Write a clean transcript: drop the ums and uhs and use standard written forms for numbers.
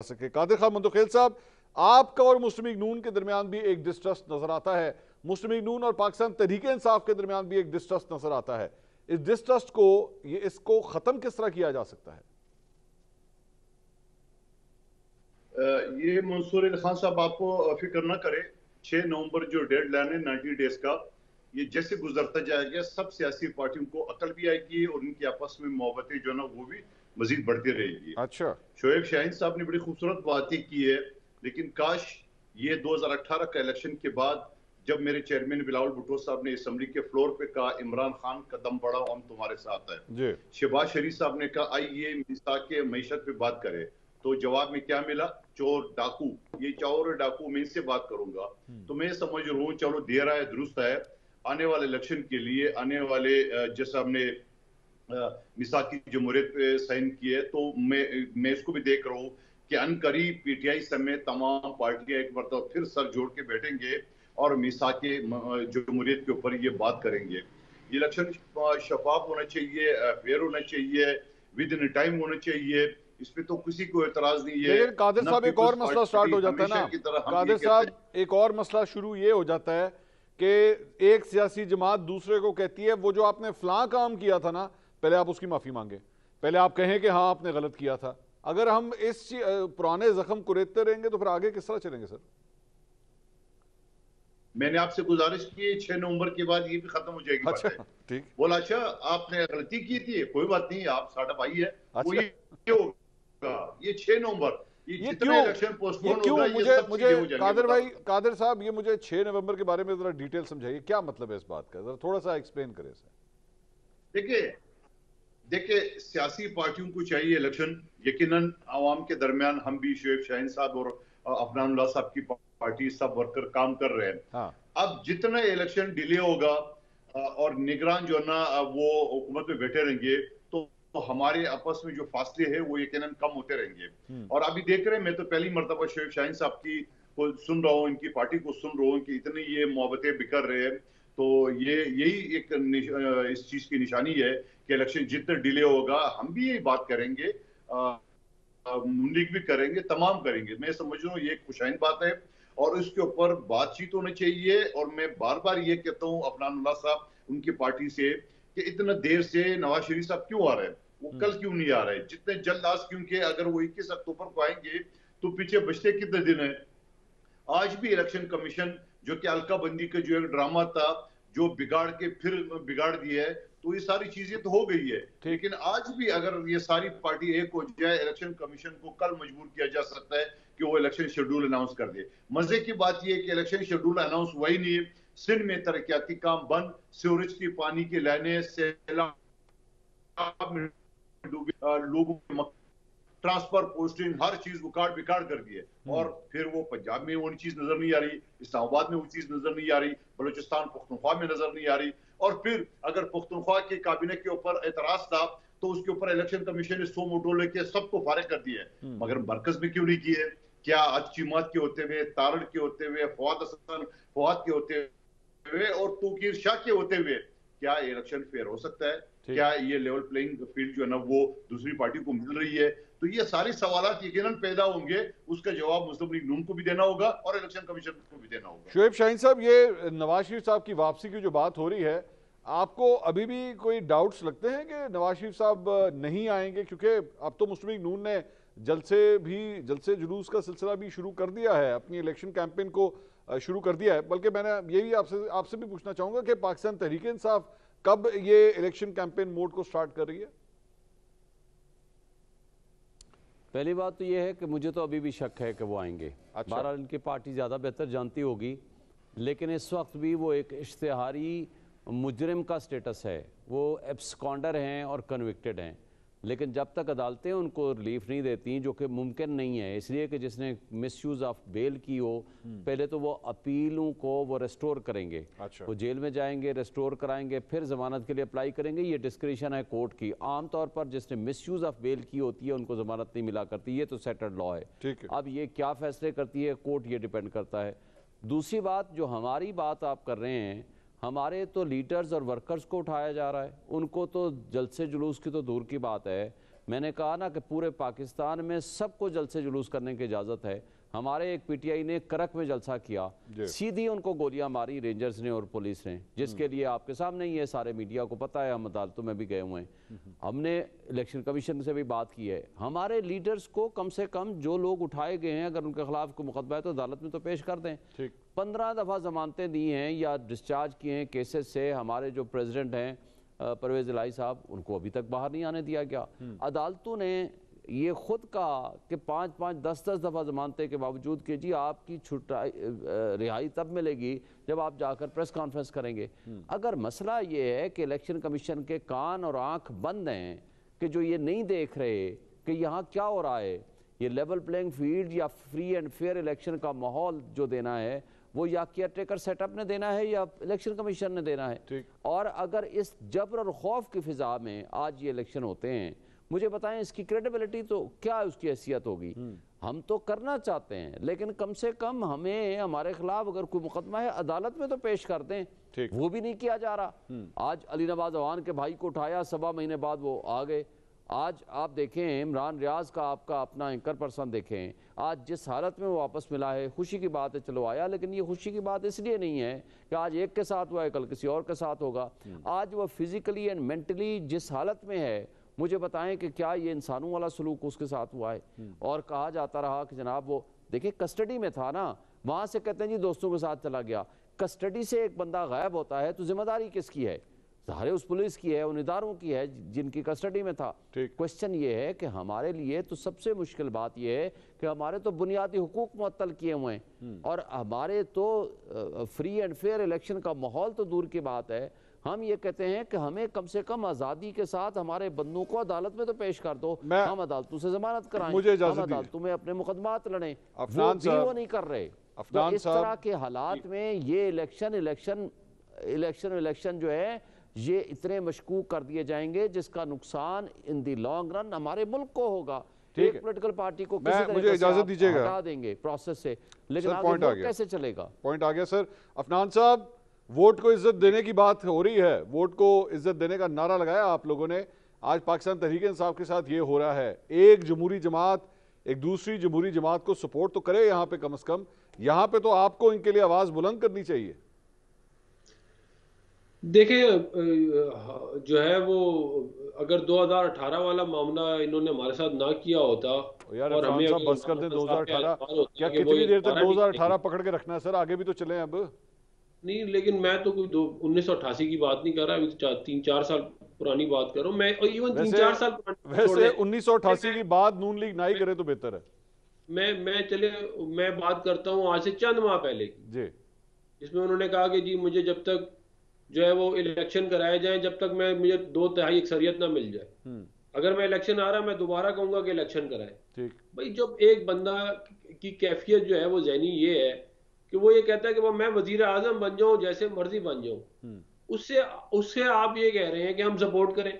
सके। कादिर खान मंदोखेल साहब, आपका और मुस्लिम लीग नून के दरमियान भी एक डिस्ट्रस्ट नजर आता है, मुस्लिम लीग नून और पाकिस्तान तहरीक इंसाफ के दरमियान भी एक डिस्ट्रस्ट नजर आता है। इस डिस्ट्रस्ट को इसको खत्म किस तरह किया जा सकता है? ये मंसूर अली खान साहब आपको फिक्र ना करें, 6 नवंबर जो डेड लाइन है 90 डेज का, ये जैसे गुजरता जाएगा सब सियासी पार्टियों को अकल भी आएगी और उनकी आपस में मोहब्बतें जो ना वो भी मजीद बढ़ती रहेगी। अच्छा, शोएब शाहीन साहब ने बड़ी खूबसूरत बातें की है, लेकिन काश ये 2018 का इलेक्शन के बाद जब मेरे चेयरमैन बिलावल भुट्टो साहब ने असम्बली के फ्लोर पे कहा इमरान खान कदम बढ़ाओ हम तुम्हारे साथ है, शहबाज शरीफ साहब ने कहा आइए मिसाक के मईशत पे बात करें, तो जवाब में क्या मिला? चोर डाकू। ये चोर डाकू मैं इनसे बात करूंगा। तो मैं समझ रहा हूँ चलो देर है दुरुस्त है, आने वाले इलेक्शन के लिए आने वाले जैसा हमने मिसाक की जमहूरियत पे साइन की है, तो मैं इसको भी देख रहा हूँ कि अनकरीब पीटीआई समेत तमाम पार्टियां एक बार फिर सर जोड़ के बैठेंगे और मिसाक के जमहूरियत के ऊपर ये बात करेंगे। इलेक्शन शफाफ होना चाहिए, फेयर होना चाहिए, विद इन टाइम होना चाहिए, इस पे तो किसी को एतराज नहीं है। लेकिन कादिर साहब एक और मसला स्टार्ट हो जाता है ना, कादिर साहब एक और मसला शुरू ये हो जाता है कि एक सियासी जमात दूसरे को कहती है वो जो आपने फलां काम किया था ना, पहले आप उसकी माफी मांगे, पहले आप कहें कि हाँ आपने गलत किया था। अगर हम इस पुराने जख्म कुरेदते रहेंगे तो फिर आगे किस तरह चलेंगे सर? मैंने आपसे गुजारिश की 6 नवंबर के बाद ये भी खत्म हो जाएगी। अच्छा, ठीक। बोला अच्छा आपने गलती की थी, कोई बात नहीं, आप साडा भाई है। अच्छा। वो ये होगा, ये 6 नवंबर ये क्यों इलेक्शन पोस्टपोन होगा, मुझे कादिर भाई, कादिर साहब, ये मुझे 6 नवंबर के बारे में जरा डिटेल समझाइए, क्या मतलब है इस बात का, जरा थोड़ा सा एक्सप्लेन करें सर। देखिए सियासी पार्टियों को चाहिए इलेक्शन, यकीनन आवाम के दरमियान हम भी शोएब शाहीन साहब और अफनानुल्लाह साहब की पार्टी सब वर्कर काम कर रहे हैं। हाँ। अब जितना इलेक्शन डिले होगा और निगरान जो ना वो हुकूमत में बैठे रहेंगे तो हमारे आपस में जो फासले हैं वो यकीनन कम होते रहेंगे। और अभी देख रहे हैं, मैं तो पहली मर्तबा शोएब शाहीन साहब की को सुन रहा हूँ, इनकी पार्टी को सुन रहा हूँ कि इतनी ये मोहब्बतें बिखर रहे हैं, तो यही एक इस चीज की निशानी है कि इलेक्शन जितना डिले होगा हम भी यही बात करेंगे, लीग भी करेंगे, तमाम करेंगे। मैं समझ रहा हूँ ये एक खुशाइन बात है और इसके ऊपर बातचीत होनी चाहिए। और मैं बार बार ये कहता हूँ अफनानुल्लाह साहब उनकी पार्टी से कि इतना देर से नवाज शरीफ साहब क्यों आ रहे हैं, वो कल क्यों नहीं आ रहे, जितने जल्द आज, क्योंकि अगर वो 21 अक्टूबर को आएंगे तो पीछे बचते कितने दिन है। आज भी इलेक्शन कमीशन जो कि अलका बंदी का जो एक ड्रामा था जो बिगाड़ के फिर बिगाड़ दिया है, तो ये सारी चीजें तो हो गई है, लेकिन आज भी अगर ये सारी पार्टी एक हो जाए, इलेक्शन कमीशन को कल मजबूर किया जा सकता है कि वो इलेक्शन शेड्यूल अनाउंस कर दे। मजे की बात ये है कि इलेक्शन शेड्यूल अनाउंस हुआ ही नहीं है, सिंध में तरक्याती काम बंद, सीवरेज की पानी की लाइनें सैलाब लोगों ट्रांसफर पोस्टिंग हर चीज उखाड़ बिगाड़ कर दी है। और फिर वो पंजाब में वो चीज नजर नहीं आ रही, इस्लामाबाद में वो चीज नजर नहीं आ रही, बलूचिस्तान पुख्तनख्वा में नजर नहीं आ रही। और फिर अगर पुख्तनख्वा के काबिने के ऊपर एतराज था तो उसके ऊपर इलेक्शन कमीशन ने 100 मोटो लेके सबको फारिग कर दिया है, मगर मरकज में क्यों नहीं किए? क्या अचीमात के होते हुए, तारड़ के होते हुए, फवाद के होते हुए और तोकीर शाह के होते हुए क्या इलेक्शन फेयर हो सकता है? क्या ये लेवल प्लेइंग फील्ड जो है ना वो दूसरी पार्टी को मिल रही है? तो ये सारे सवालात यकीनन पैदा होंगे, उसका जवाब मुस्लिम लीग नून को भी देना होगा और इलेक्शन कमीशन को भी देना होगा। शोएब शाहीन साहब, ये नवाज शरीफ साहब की वापसी की जो बात हो रही है, आपको अभी भी कोई डाउट्स लगते हैं कि नवाज शरीफ साहब नहीं आएंगे? क्योंकि अब तो मुस्लिम लीग नून ने जलसे जुलूस का सिलसिला भी शुरू कर दिया है, अपनी इलेक्शन कैंपेन को शुरू कर दिया है। बल्कि मैंने ये भी आपसे भी पूछना चाहूंगा कि पाकिस्तान तहरीक इंसाफ कब ये इलेक्शन कैंपेन मोड को स्टार्ट कर रही है? पहली बात तो ये है कि मुझे तो अभी भी शक है कि वो आएंगे। अच्छा। बहरहाल इनकी पार्टी ज़्यादा बेहतर जानती होगी, लेकिन इस वक्त भी वो एक इश्तिहारी मुजरिम का स्टेटस है, वो एब्सकॉन्डर हैं और कन्विक्टेड हैं। लेकिन जब तक अदालतें उनको रिलीफ नहीं देती, जो कि मुमकिन नहीं है, इसलिए कि जिसने मिसयूज़ ऑफ बेल की हो, पहले तो वो अपीलों को वो रेस्टोर करेंगे। अच्छा। वो जेल में जाएंगे, रेस्टोर कराएंगे, फिर ज़मानत के लिए अप्लाई करेंगे। ये डिस्क्रिशन है कोर्ट की। आम तौर पर जिसने मिसयूज़ ऑफ बेल की होती है उनको ज़मानत नहीं मिला करती, ये तो सेटल्ड लॉ है। ठीक है। अब ये क्या फैसले करती है कोर्ट, ये डिपेंड करता है। दूसरी बात, जो हमारी बात आप कर रहे हैं, हमारे तो लीडर्स और वर्कर्स को उठाया जा रहा है, उनको तो जलसे जुलूस की तो दूर की बात है, میں نے کہا نا کہ پورے پاکستان میں سب کو جلسے جلوس کرنے کی اجازت ہے. ہمارے ایک پی ٹی آئی نے کرک میں جلسہ کیا, سیدھی ان کو گولیاں ماری رینجرز نے اور پولیس نے, جس کے لیے آپ کے سامنے ہی ہے, سارے میڈیا کو پتہ ہے, ہم عدالتوں میں بھی گئے ہوئے ہیں. ہم نے الیکشن کمیشن سے بھی بات کی ہے, ہمارے لیڈرز کو کم سے کم جو لوگ اٹھائے گئے ہیں اگر ان کے خلاف کوئی مقدمہ ہے تو عدالت میں تو پیش کر دیں. 15 دفعہ ضمانتیں دی ہیں یا ڈسچارج کیے ہیں کیسز سے. ہمارے جو پریزیڈنٹ ہیں پرویز الہی صاحب, ان کو ابھی تک باہر نہیں آنے دیا گیا. عدالتوں نے یہ خود کہا کہ 5-5, 10-10 دفعہ ضمانتیں کے باوجود کہ جی آپ کی رہائی تب ملے گی جب آپ جا کر پریس کانفرنس کریں گے. اگر مسئلہ یہ ہے کہ الیکشن کمیشن کے کان اور آنکھ بند ہیں کہ جو یہ نہیں دیکھ رہے کہ یہاں کیا ہو رہا ہے, یہ لیول پلینگ فیلڈ یا فری اینڈ فیئر الیکشن کا ماحول جو دینا ہے وہ یا کیئر ٹیکر سیٹ اپ نے دینا ہے یا الیکشن کمیشن نے دینا ہے. اور اگر اس جبر اور خوف کی فضا میں آج یہ الیکشن ہوتے ہیں, مجھے بتائیں اس کی کریڈیبلٹی تو کیا اس کی حیثیت ہوگی. ہم تو کرنا چاہتے ہیں لیکن کم سے کم ہمیں ہمارے خلاف اگر کوئی مقدمہ ہے عدالت میں تو پیش کر دیں, وہ بھی نہیں کیا جا رہا. آج علی نواز اعوان کے بھائی کو اٹھایا, 7 مہینے بعد وہ آ گئے. آج آپ دیکھیں عمران ریاض کا آپ کا اپنا اینکر پرسن دیکھیں, آج جس حالت میں وہ واپس ملا ہے, خوشی کی بات ہے چلو آیا, لیکن یہ خوشی کی بات اس لیے نہیں ہے کہ آج ایک کے ساتھ ہوا ہے کل کسی اور کے ساتھ ہوگا. آج وہ فزیکلی اینڈ مینٹلی جس حالت میں ہے, مجھے بتائیں کہ کیا یہ انسانوں والا سلوک اس کے ساتھ ہوا ہے. اور کہا جاتا رہا کہ جناب وہ دیکھیں کسٹڈی میں تھا نا, وہاں سے کہتے ہیں جی دوستوں کے ساتھ چلا گیا. کسٹڈی سے ایک بندہ غائب ہوتا ہے تو ذمہ داری کس کی ہے؟ ظاہر اس پولیس کی ہے, ان اداروں کی ہے جن کی کسٹڈی میں تھا. کوشچن یہ ہے کہ ہمارے لیے تو سب سے مشکل بات یہ ہے کہ ہمارے تو بنیادی حقوق معطل کیے ہوئے ہیں, اور ہمارے تو فری اینڈ فیئر الیکشن کا ماحول تو دور کی بات ہے. ہم یہ کہتے ہیں کہ ہمیں کم سے کم آزادی کے ساتھ ہمارے بندوں کو عدالت میں تو پیش کر دو, ہم عدالتوں سے ضمانت کرائیں, ہم عدالتوں میں اپنے مقدمات لڑیں. وہ نہیں کر رہے. تو اس طرح کے حالات میں یہ الیکشن جو ہے یہ اتنے مشکوک کر دیے جائیں گے جس کا نقصان ان دی لانگ رن ہمارے ملک کو ہوگا. ایک پولیٹیکل پارٹی کو کسی طرح سے ہٹا دیں گے پروسیس سے, لیکن آگے ملک کیسے چلے گا؟ پوائنٹ آ گیا سر. عفنان صاحب, ووٹ کو عزت دینے کی بات ہو رہی ہے, ووٹ کو عزت دینے کا نعرہ لگایا آپ لوگوں نے. آج پاکستان تحریک انصاف کے ساتھ یہ ہو رہا ہے, ایک جمہوری جماعت ایک دوسری جمہوری جماعت کو سپورٹ تو کرے یہاں پہ, کم از کم یہاں پہ تو آپ کو ان کے لیے آواز بلند کرنی چاہیے. دیکھیں جو ہے وہ اگر 2018 والا معاملہ انہوں نے ہمارے ساتھ نہ کیا ہوتا, اور ہمیں بس کر دیں 2018, کیا کتنی دیر تک 2018 پکڑ کے رکھنا ہے سر, آگے بھی تو چلیں اب. نہیں لیکن میں تو کوئی 1988 کی بات نہیں کر رہا, ابھی 3-4 سال پرانی بات کر رہا ہوں میں. ایون 3-4 سال ویسے 1988 کی بات نون لیگ نہ ہی کرے تو بہتر ہے. میں بات کرتا ہوں آج سے چند ماہ پہلے کی, جس میں انہوں نے کہا کہ جی مجھے جب تک جو ہے وہ الیکشن کرائے جائیں جب تک مجھے 2/3 اکثریت نہ مل جائے, اگر میں الیکشن آ رہا میں دوبارہ کہوں گا کہ الیکشن کرائے. بھائی جب ایک بندہ کی کیفیت جو ہے وہ ذہنی یہ ہے کہ وہ یہ کہتا ہے کہ میں وزیر اعظم بن جاؤں جیسے مرضی بن جاؤں, اس سے آپ یہ کہہ رہے ہیں کہ ہم سپورٹ کریں.